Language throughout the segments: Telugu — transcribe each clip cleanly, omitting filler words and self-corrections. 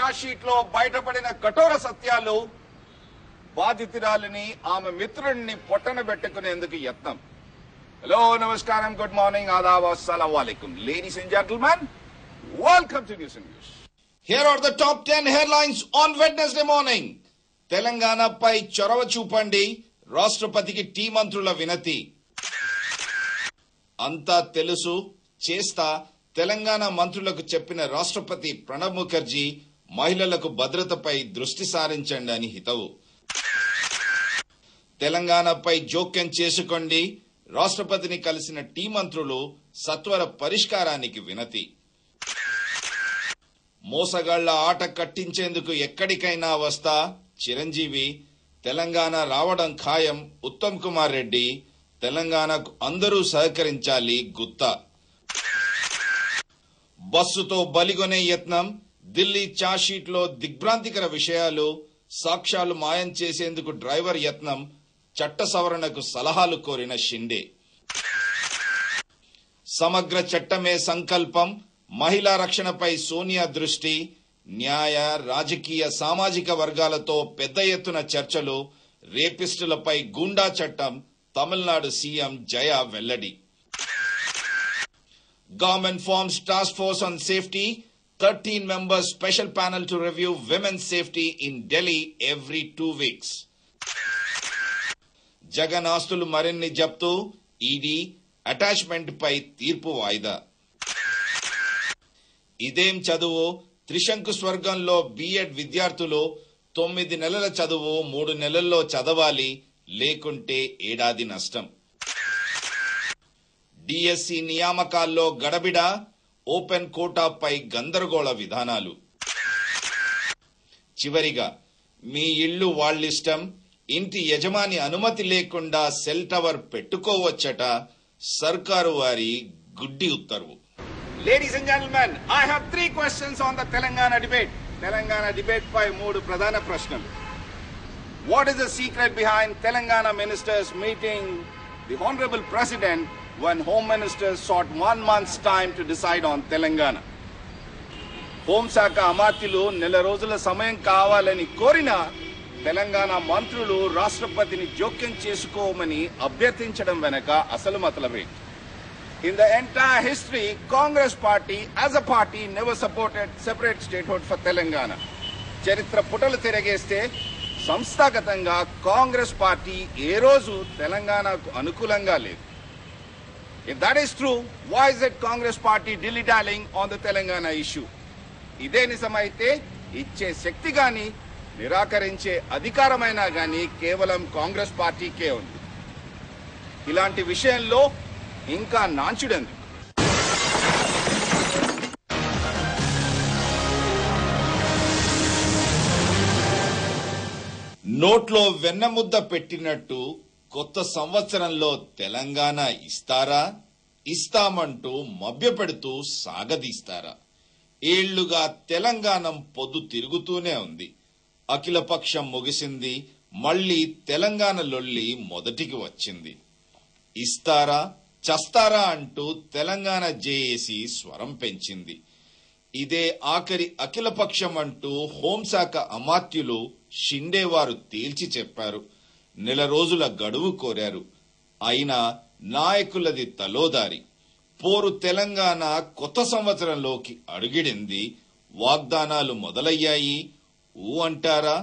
ఛార్జ్షీట్ లో బయటపడిన కఠోర సత్యాలు బాధితురాలిని ఆమె మిత్రుడిని పొట్టన పెట్టుకునేందుకు యత్నం. హలో, నమస్కారం, గుడ్ మార్నింగ్, ఆదాబ్, అస్సలాము అలైకుం. Ladies and gentlemen, welcome to News and News. Here are the top 10 headlines on Wednesday morning. తెలంగాణపై చొరవ చూపండి, రాష్ట్రపతికి టీ మంత్రుల వినతి. అంతా తెలుసు చేస్తా తెలంగాణ మంత్రులకు చెప్పిన రాష్ట్రపతి ప్రణబ్ ముఖర్జీ మహిళలకు భద్రతపై దృష్టి సారించండి అని హితవు. తెలంగాణపై జోక్యం చేసుకోండి, రాష్ట్రపతిని కలిసిన టీ మంత్రులు సత్వర పరిష్కారానికి వినతి. మోసగాళ్ల ఆట కట్టించేందుకు ఎక్కడికైనా వస్తా చిరంజీవి, తెలంగాణ రావడం ఖాయం ఉత్తమ్ కుమార్ రెడ్డి, తెలంగాణకు అందరూ సహకరించాలి గుత్తా. బస్సుతో బలిగొనే యత్నం, ఢిల్లీ ఛార్జ్షీట్ లో దిగ్భ్రాంతికర విషయాలు, సాక్ష్యాలు మాయం చేసేందుకు డ్రైవర్ యత్నం, చట్ట సవరణకు సలహాలు కోరిన షిండే. సమగ్ర చట్టమే సంకల్పం, మహిళా రక్షణపై సోనియా దృష్టి, న్యాయ రాజకీయ సామాజిక వర్గాలతో పెద్ద ఎత్తున చర్చలు, రేపిస్టులపై గూండా చట్టం, తమిళనాడు సీఎం జయ వెల్లడి. Government forms task force on safety, 13 members special panel to review women's safety in Delhi every 2 weeks. Jagan ఆస్తులు మరిన్ని జప్తు, ఈడీ అటాచ్మెంట్ పై తీర్పు వాయిదా. ఇదేం చదువు, త్రిశంకు స్వర్గంలో బీఎడ్ విద్యార్థులు 9 నెలల చదువు 3 నెలల్లో చదవాలి, లేకుంటే ఏడాది నష్టం. డిఎస్సి నియామకాల్లో గడబిడ, ఓపెన్ కోటాపై గందరగోళ విధానాలు. చివరిగా, మీ ఇళ్లు వాళ్ళిష్టం, ఇంటి యజమాని అనుమతి లేకుండా సెల్ టవర్ పెట్టుకోవచ్చట సర్కారు వారి గుడ్డి ఉత్తర్వు. Ladies and gentlemen, I have 3 questions on the Telangana debate. Telangana debate పై 3 ప్రధాన ప్రశ్నలు. What is the secret behind Telangana ministers meeting the Honorable President when Home Minister sought 1 month's time to decide on Telangana? హోంశాఖ అమాత్యులు నెల రోజుల సమయం కావాలని కోరిన తెలంగాణ మంత్రులు రాష్ట్రపతిని జోక్యం చేసుకోమని అభ్యర్థించడం వెనక అసలు మతలబే. In the entire history, Congress party as a party never supported separate statehood for Telangana. చరిత్ర పుటలు తిరగేస్తే సంస్థాగతంగా కాంగ్రెస్ పార్టీ ఏ రోజు తెలంగాణకు అనుకూలంగా లేదు. If that is true, why is it Congress party dilly-dallying on the Telangana issue? ఇదే నిజమైతే ఇచ్చే శక్తి గాని నిరాకరించే అధికారమైనా గాని కేవలం కాంగ్రెస్ పార్టీకే ఉంది. ఇలాంటి విషయంలో ఇంకా నాంచుడెందుకు? నోట్లో వెన్నముద్ద పెట్టినట్టు కొత్త సంవత్సరంలో తెలంగాణ ఇస్తారా, ఇస్తామంటూ మభ్యపెడుతూ సాగదీస్తారా? ఏళ్లుగా తెలంగాణ పొద్దు తిరుగుతూనే ఉంది. అఖిలపక్షం ముగిసింది, మళ్లీ తెలంగాణ లొల్లి మొదటికి వచ్చింది. ఇస్తారా చస్తారా అంటూ తెలంగాణ జేఏసీ స్వరం పెంచింది. ఇదే ఆఖరి అఖిలపక్షం అంటూ హోంశాఖ అమాత్యులు షిండే వారు తేల్చి చెప్పారు. నెల రోజుల గడువు కోరారు. అయినా నాయకులది తలోదారి. పోరు తెలంగాణ కొత్త సంవత్సరంలోకి అడుగిడింది. వాగ్దానాలు మొదలయ్యాయి. ఊ అంటారా,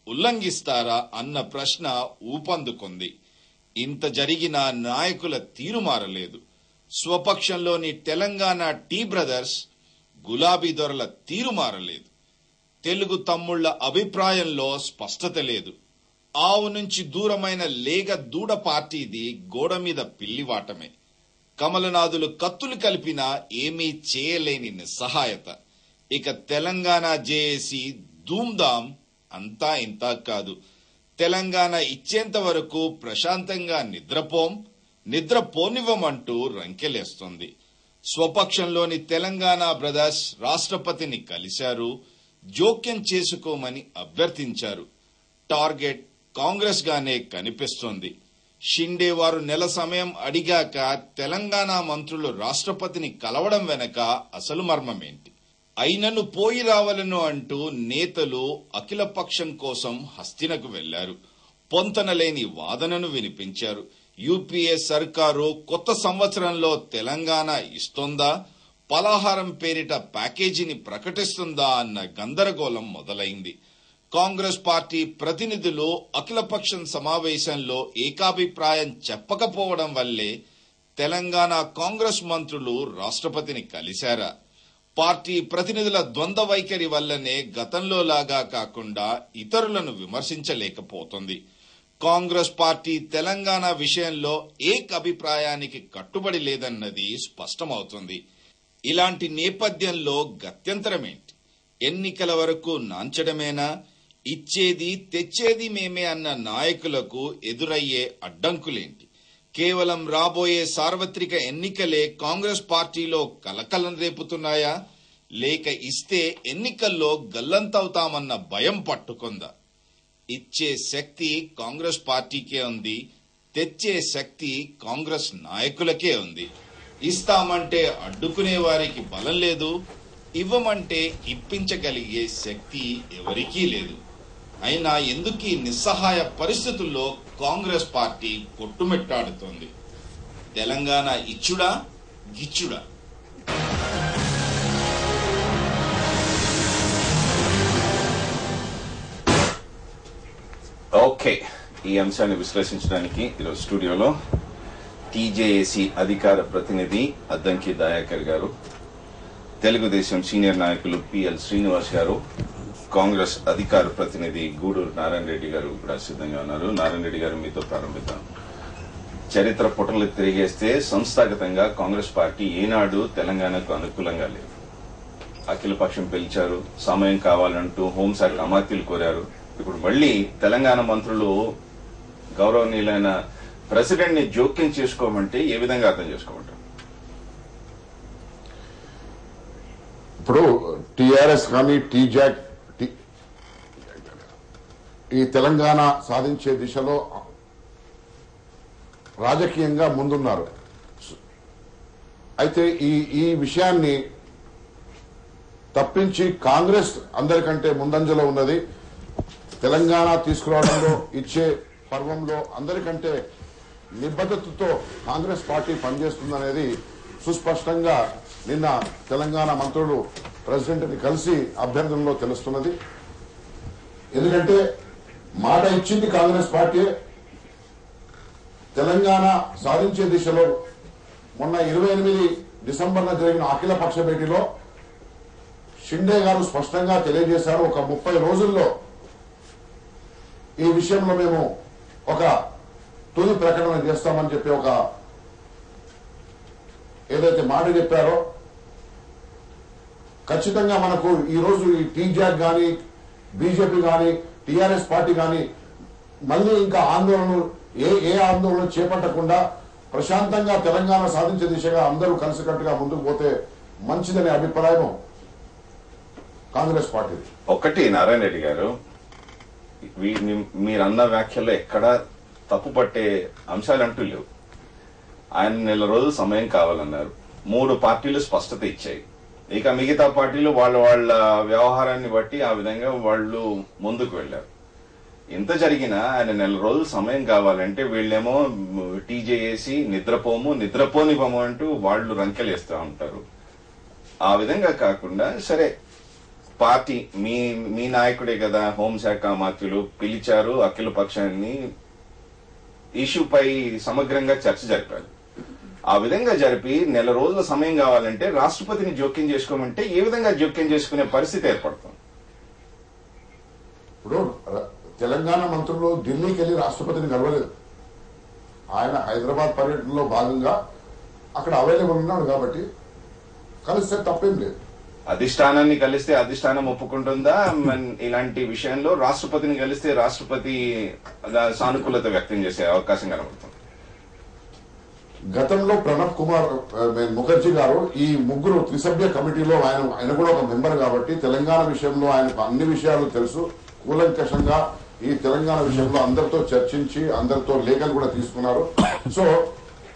ఉల్లంఘిస్తారా అన్న ప్రశ్న ఊపందుకుంది. ఇంత జరిగినా నాయకుల తీరు మారలేదు. స్వపక్షంలోని తెలంగాణ టీ బ్రదర్స్, గులాబీ దొరల తీరు మారలేదు. తెలుగు తమ్ముళ్ల అభిప్రాయంలో స్పష్టత లేదు. ఆవు నుంచి దూరమైన లేగ దూడ పార్టీది గోడ మీద పిల్లివాటమే. కమలనాథులు కత్తులు కలిపినా ఏమీ చేయలేని నిస్సహాయత. ఇక తెలంగాణ జేఏసీ ధూమ్ధాం అంతా ఇంతా కాదు. తెలంగాణ ఇచ్చేంత వరకు ప్రశాంతంగా నిద్రపోనివ్వమంటూ రంకెలేస్తోంది. స్వపక్షంలోని తెలంగాణ బ్రదర్స్ రాష్ట్రపతిని కలిశారు. జోక్యం చేసుకోమని అభ్యర్థించారు. టార్గెట్ కాంగ్రెస్ గానే కనిపిస్తోంది. షిండే వారు నెల సమయం అడిగాక తెలంగాణ మంత్రులు రాష్ట్రపతిని కలవడం వెనక అసలు మర్మమేంటి? అయినను పోయి రావలను అంటూ నేతలు అఖిలపక్షం కోసం హస్తినకు వెళ్లారు. పొంతనలేని వాదనను వినిపించారు. యూపీఏ సర్కారు కొత్త సంవత్సరంలో తెలంగాణ ఇస్తోందా, పలహారం పేరిట ప్యాకేజీని ప్రకటిస్తుందా అన్న గందరగోళం మొదలైంది. కాంగ్రెస్ పార్టీ ప్రతినిధులు అఖిలపక్షం సమావేశంలో ఏకాభిప్రాయం చెప్పకపోవడం వల్లే తెలంగాణ కాంగ్రెస్ మంత్రులు రాష్ట్రపతిని కలిశారా? పార్టీ ప్రతినిధుల ద్వంద్వ వైఖరి వల్లనే గతంలో లాగా కాకుండా ఇతరులను విమర్శించలేకపోతుంది. కాంగ్రెస్ పార్టీ తెలంగాణ విషయంలో ఏకాభిప్రాయానికి కట్టుబడి లేదన్నది స్పష్టమవుతుంది. ఇలాంటి నేపథ్యంలో గత్యంతరమేంటి? ఎన్నికల వరకు నాంచడమేనా? ఇచ్చేది తెచ్చేది మేమే అన్న నాయకులకు ఎదురయ్యే అడ్డంకులేంటి? కేవలం రాబోయే సార్వత్రిక ఎన్నికలే కాంగ్రెస్ పార్టీలో కలకలం రేపుతున్నాయా, లేక ఇస్తే ఎన్నికల్లో గల్లంతవుతామన్న భయం పట్టుకుందా? ఇచ్చే శక్తి కాంగ్రెస్ పార్టీకే ఉంది, తెచ్చే శక్తి కాంగ్రెస్ నాయకులకే ఉంది. ఇస్తామంటే అడ్డుకునే వారికి బలం లేదు, ఇవ్వమంటే ఇప్పించగలిగే శక్తి ఎవరికీ లేదు. అయినా ఎందుకీ నిస్సహాయ పరిస్థితుల్లో కాంగ్రెస్ పార్టీ కొట్టుమిట్టాడుతోంది? తెలంగాణ ఇచ్చుడా గిచ్చుడా? ఓకే, ఈ అంశాన్ని విశ్లేషించడానికి ఈరోజు స్టూడియోలో టీజేఏసీ అధికార ప్రతినిధి అద్దంకి దయాకర్ గారు, తెలుగుదేశం సీనియర్ నాయకులు పిఎల్ శ్రీనివాస్ గారు, కాంగ్రెస్ అధికార ప్రతినిధి గూడూరు నారాయణ రెడ్డి గారు కూడా సిద్ధంగా ఉన్నారు. నారాయణ రెడ్డి గారు, మీతో ప్రారంభిద్దాం. చరిత్ర పుటలు తిరిగేస్తే సంస్థాగతంగా కాంగ్రెస్ పార్టీ ఏనాడు తెలంగాణకు అనుకూలంగా లేదు. అఖిలపక్షం పిలిచారు, సమయం కావాలంటూ హోంశాఖ అమాత్యులు కోరారు. ఇప్పుడు మళ్లీ తెలంగాణ మంత్రులు గౌరవనీయులైన ప్రెసిడెంట్ ని జోక్యం చేసుకోమంటే ఏ విధంగా అర్థం చేసుకోమంటారు? ఇప్పుడు టీఆర్ఎస్ కానీ టీజాక్ ఈ తెలంగాణ సాధించే దిశలో రాజకీయంగా ముందున్నారు. అయితే ఈ విషయాన్ని తప్పించి కాంగ్రెస్ అందరికంటే ముందంజలో ఉన్నది. తెలంగాణ తీసుకురావడంలో, ఇచ్చే పర్వంలో అందరికంటే నిబద్ధతతో కాంగ్రెస్ పార్టీ పనిచేస్తుందనేది సుస్పష్టంగా నిన్న తెలంగాణ మంత్రులు ప్రెసిడెంట్ని కలిసి అభ్యర్థనలో తెలుస్తున్నది. ఎందుకంటే మాట ఇచ్చింది కాంగ్రెస్ పార్టీ. తెలంగాణ సాధించే దిశలో మొన్న 28 డిసెంబర్న జరిగిన అఖిలపక్ష భేటీలో షిండే గారు స్పష్టంగా తెలియజేశారు, ఒక 30 రోజుల్లో ఈ విషయంలో మేము ఒక తుది ప్రకటన చేస్తామని చెప్పి ఒక ఏదైతే మాట చెప్పారో ఖచ్చితంగా మనకు ఈ రోజు ఈ టీజాక్ గాని, బీజేపీ గాని, టీఆర్ఎస్ పార్టీ గాని మళ్లీ ఇంకా ఆందోళనలు ఏ ఆందోళన చేపట్టకుండా ప్రశాంతంగా తెలంగాణ సాధించే దిశగా అందరూ కలిసికట్టుగా ముందుకు పోతే మంచిదనే అభిప్రాయం కాంగ్రెస్ పార్టీ. ఒకటి నారాయణ రెడ్డి గారు, మీరన్న వ్యాఖ్యలో ఎక్కడా తప్పు పట్టే అంశాలంటూ లేవు. ఆయన నెల రోజులు సమయం కావాలన్నారు. 3 పార్టీలు స్పష్టత ఇచ్చాయి. ఇక మిగతా పార్టీలు వాళ్ళ వ్యవహారాన్ని బట్టి ఆ విధంగా వాళ్ళు ముందుకు వెళ్లారు. ఇంత జరిగినా ఆయన నెల రోజులు సమయం కావాలంటే వీళ్ళేమో టీజేఏసీ నిద్రపోనివ్వము అంటూ వాళ్ళు రంకెలేస్తూ ఉంటారు. ఆ విధంగా కాకుండా సరే పార్టీ మీ నాయకుడే కదా, హోంశాఖ మంత్రులు పిలిచారు, అఖిల పక్షాన్ని ఇష్యూపై సమగ్రంగా చర్చ జరిపారు. ఆ విధంగా జరిపి నెల రోజుల సమయం కావాలంటే రాష్ట్రపతిని జోక్యం చేసుకోమంటే ఏ విధంగా జోక్యం చేసుకునే పరిస్థితి ఏర్పడుతుంది? ఇప్పుడు తెలంగాణ మంత్రులు ఢిల్లీకి వెళ్లి రాష్ట్రపతిని కలవలేదు. ఆయన హైదరాబాద్ పర్యటనలో భాగంగా అక్కడ అవైలబుల్ ఉన్నాడు కాబట్టి కలిస్తే తప్పేం లేదు. అధిష్టానాన్ని కలిస్తే అధిష్టానం ఒప్పుకుంటుందా? ఇలాంటి విషయంలో రాష్ట్రపతిని కలిస్తే రాష్ట్రపతి సానుకూలత వ్యక్తం చేసే అవకాశం కనబడుతుంది. గతంలో ప్రణబ్ కుమార్ ముఖర్జీ గారు ఈ 3 త్రిసభ్య కమిటీలో ఆయన కూడా ఒక మెంబర్ కాబట్టి తెలంగాణ విషయంలో ఆయనకు అన్ని విషయాలు తెలుసు. కూలంకషంగా ఈ తెలంగాణ విషయంలో అందరితో చర్చించి అందరితో లేఖలు కూడా తీసుకున్నారు. సో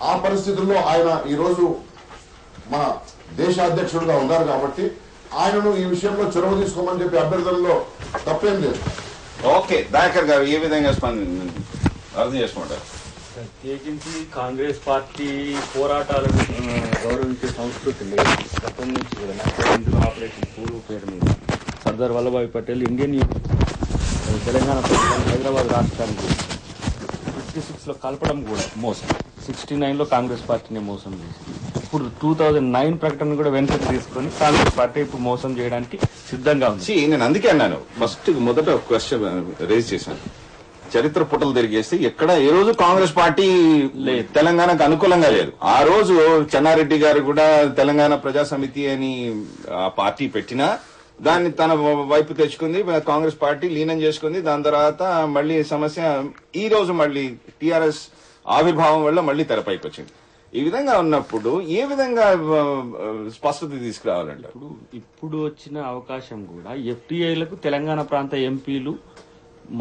ఆ పరిస్థితుల్లో ఆయన ఈ రోజు మన దేశ అధ్యక్షుడిగా ఉన్నారు కాబట్టి ఆయనను ఈ విషయంలో చొరవ తీసుకోమని చెప్పి అభ్యర్థనలో తప్పేం లేదు. ఓకే, దయాకర్ గారు ఏ విధంగా అర్థం చేసుకుంటారు? ప్రత్యేకించి కాంగ్రెస్ పార్టీ పోరాటాలను గౌరవించే సంస్కృతి లేదు. గతం నుంచి కూడా ఇందులో ఆపరేషన్ పూర్వ పేరు మీద సర్దార్ వల్లభాయ్ పటేల్ ఇండియన్ తెలంగాణ ప్రభుత్వం హైదరాబాద్ రాష్ట్రానికి 56లో కలపడం కూడా మోసం, 69లో కాంగ్రెస్ పార్టీని మోసం చేసింది. ఇప్పుడు 2009 ప్రకటన కూడా వెనక్కి తీసుకొని కాంగ్రెస్ పార్టీ ఇప్పుడు మోసం చేయడానికి సిద్ధంగా ఉంది. నేను అందుకే అన్నాను, మొదట క్వశ్చన్ రేజ్ చేశాను. చరిత్ర పుటలు తిరిగేస్తే ఎక్కడ ఏ రోజు కాంగ్రెస్ పార్టీ తెలంగాణకు అనుకూలంగా లేదు. ఆ రోజు చెన్నారెడ్డి గారు కూడా తెలంగాణ ప్రజా సమితి అని ఆ పార్టీ పెట్టినా దాన్ని తన వైపు తెచ్చుకుంది, కాంగ్రెస్ పార్టీ లీనం చేసుకుంది. దాని తర్వాత మళ్లీ సమస్య ఈ రోజు మళ్లీ టీఆర్ఎస్ ఆవిర్భావం వల్ల మళ్లీ తెరపైకి వచ్చింది. ఈ విధంగా ఉన్నప్పుడు ఏ విధంగా స్పష్టత తీసుకురావాలంటే ఇప్పుడు వచ్చిన అవకాశం కూడా ఎఫ్టీఐలకు తెలంగాణ ప్రాంత ఎంపీలు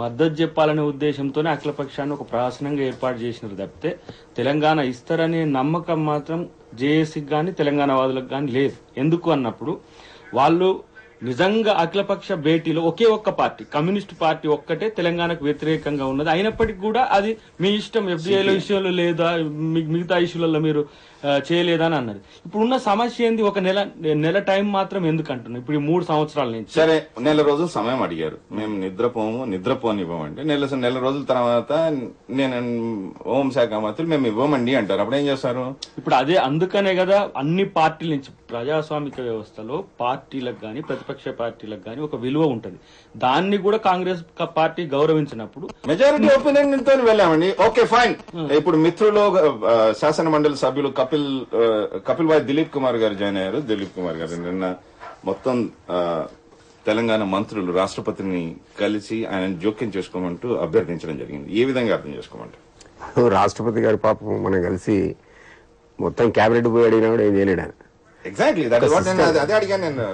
మద్దతు చెప్పాలనే ఉద్దేశంతోనే అఖిలపక్షాన్ని ఒక ప్రహసనంగా ఏర్పాటు చేసినారు తప్పితే తెలంగాణ ఇస్తారనే నమ్మకం మాత్రం జేఏసీకి గాని తెలంగాణ వాదులకు గాని లేదు. ఎందుకు అన్నప్పుడు వాళ్ళు నిజంగా అఖిలపక్ష భేటీలో ఒకే ఒక్క పార్టీ కమ్యూనిస్ట్ పార్టీ ఒక్కటే తెలంగాణకు వ్యతిరేకంగా ఉన్నది. అయినప్పటికీ కూడా అది మీ ఇష్టం, ఎఫ్డీఐలో ఇష్యూలో లేదా మిగతా ఇష్యూలలో మీరు చేయలేదా అని అన్నది. ఇప్పుడున్న సమస్య ఏంది? ఒక నెల టైం మాత్రం ఎందుకు అంటున్నాం? ఇప్పుడు 3 సంవత్సరాల నుంచి సరే నెల రోజులు సమయం అడిగారు. మేము నిద్రపోనివ్వమంటే నెల రోజుల తర్వాత నేను హోంశాఖ మంత్రులు మేము ఇవ్వమండి అంటారు. అప్పుడు ఏం చేస్తారు? ఇప్పుడు అదే అందుకనే కదా అన్ని పార్టీల నుంచి ప్రజాస్వామిక వ్యవస్థలో పార్టీలకు గాని ప్రతిపక్ష పార్టీలకు గాని ఒక విలువ ఉంటది. దాన్ని కూడా కాంగ్రెస్ పార్టీ గౌరవించినప్పుడు మెజారిటీ ఒపీనియన్ తో వెళ్ళామండి. Okay fine. ఇప్పుడు మిత్రులు శాసన మండలి సభ్యులు కపిల్ భాయ్ దిలీప్ కుమార్ గారు జాయిన్ అయ్యారు. దిలీప్ కుమార్ గారు నిన్న మొత్తం తెలంగాణ మంత్రులు రాష్ట్రపతిని కలిసి ఆయన జోక్యం చేసుకోమంటూ అభ్యర్థించడం జరిగింది. ఏ విధంగా అర్థం చేసుకోమంటారు? రాష్ట్రపతి గారి పాపం మనం కలిసి మొత్తం క్యాబినెట్ పోయి అడిగినా కూడా ఏం చేయలేడు ఆయన. ఎగ్జాక్ట్లీ అదే అడిగాను నేను.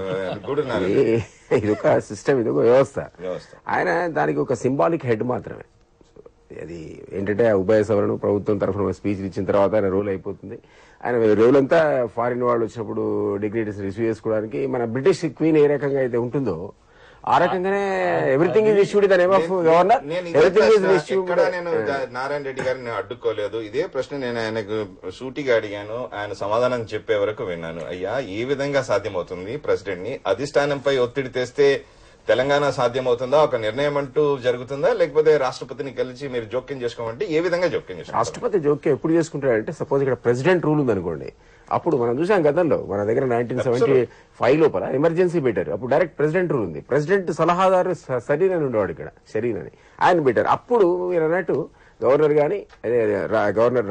ఇది ఒక సిస్టమ్, ఇది ఒక వ్యవస్థ. ఆయన దానికి ఒక సింబాలిక్ హెడ్ మాత్రమే. అది ఏంటంటే ఉభయ సభలను ప్రభుత్వం తరఫున స్పీచ్ ఇచ్చిన తర్వాత ఆయన రూల్ అయిపోతుంది. ఆయన రోజులంతా ఫారిన్ వాళ్ళు వచ్చినప్పుడు డిగ్నిటీస్ రిసీవ్ చేసుకోవడానికి మన బ్రిటిష్ క్వీన్ ఏ రకంగా అయితే ఉంటుందో ఆ రకంగానే everything is issued in the name of governor. Everything is issued. నేను నారాయణ రెడ్డి గారిని అడ్డుకోలేదు. ఇదే ప్రశ్న నేను ఆయనకు సూటిగా అడిగాను. ఆయన సమాధానం చెప్పే వరకు విన్నాను. అయ్యా ఏ విధంగా సాధ్యమవుతుంది ప్రెసిడెంట్ ని అధిష్టానంపై ఒత్తిడి తెస్తే తెలంగాణ సాధ్యమవుతుందా? ఒక నిర్ణయం అంటూ జరుగుతుందా? లేకపోతే రాష్ట్రపతిని కలిసి మీరు జోక్యం చేసుకోమంటే ఏ విధంగా జోక్యం చేసుకుంటారు? రాష్ట్రపతి జోక్యం ఎప్పుడు చేసుకుంటాడంటే సపోజ్ ఇక్కడ ప్రెసిడెంట్ రూల్ ఉందనుకోండి, అప్పుడు మనం చూసాం గతంలో మన దగ్గర 1975 లోపల ఎమర్జెన్సీ పెట్టారు. అప్పుడు డైరెక్ట్ ప్రెసిడెంట్ రూల్ ఉంది. ప్రెసిడెంట్ సలహాదారు శరీర్ అని ఉండేవాడు ఇక్కడ, శరీర్ అని ఆయన పెట్టారు. అప్పుడు మీరు అన్నట్టు గవర్నర్ గాని